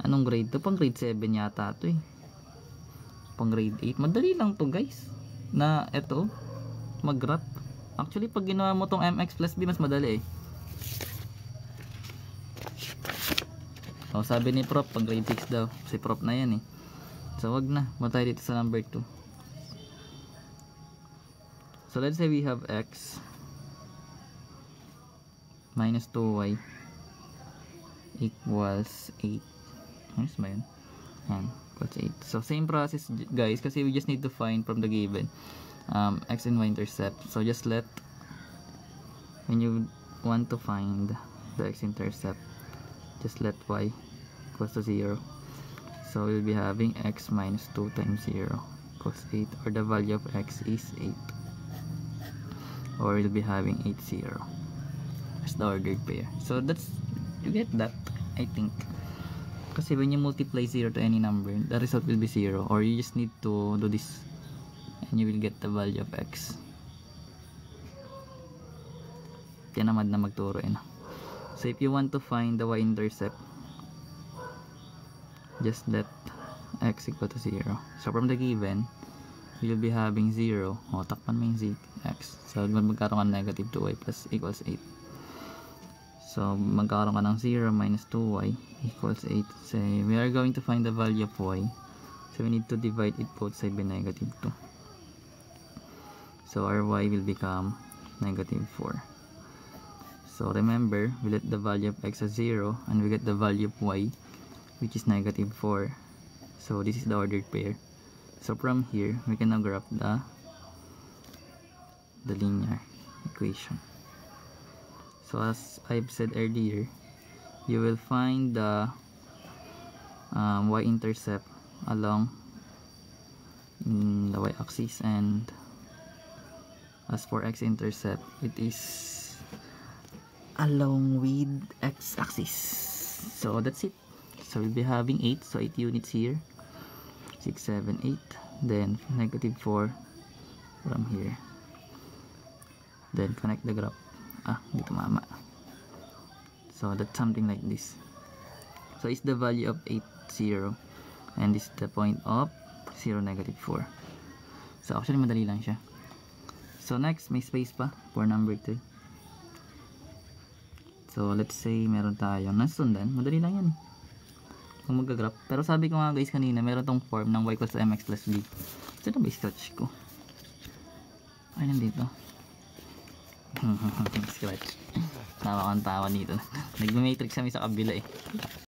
Anong grade to? Pang grade 7 yata to eh. Pang grade 8. Madali lang to guys. Na eto, mag-graph. Actually pag ginawa mo tong mx plus b mas madali eh. Sabi ni Prof pang grade 6 daw. Si Prof na yan eh. So wag na. Matay dito sa number 2. So let's say we have x minus 2y equals 8. Ayos ba yun? Yan, equals 8. So same process guys, kasi we just need to find from the given x and y intercept. So just let, when you want to find the x intercept, just let y equals to 0. So we'll be having x minus 2 times 0 equals 8, or the value of x is 8, or we'll be having 8, 0 as the ordered pair. So that's, you get that, I think. Kasi when you multiply 0 to any number, the result will be 0, or you just need to do this and you will get the value of x. Tinamad na magturo eh. So if you want to find the y-intercept, just let x equal to 0. So from the given, you'll be having 0. Takpan mo yung x. So magkaroon ka ng negative 2y plus equals 8. So magkakaroon ka ng 0 minus 2y equals 8. So we are going to find the value of y. So we need to divide it both sides by negative 2. So our y will become negative 4. So remember, we let the value of x as 0 and we get the value of y, which is negative 4. So this is the ordered pair. So from here, we can now graph the linear equation. So as I've said earlier, you will find the y-intercept along the y-axis, and as for x-intercept, it is along with x-axis. So that's it. So we'll be having 8, so 8 units here, 6, 7, 8, then negative 4 from here, then connect the graph. Hindi tumama. So that's something like this. So it's the value of 8, 0, and this is the point of 0, negative 4. So actually madali lang siya. So next, may space pa for number 3. So let's say meron tayong nasundan, madali lang yan kung mag-graph. Pero sabi ko nga guys kanina, meron tong form ng y equals to mx plus b. Ito na ba scratch ko? Ay, nandito. Scratch. Tawa kang tawa dito. Nag-matrix kami sa kabila eh.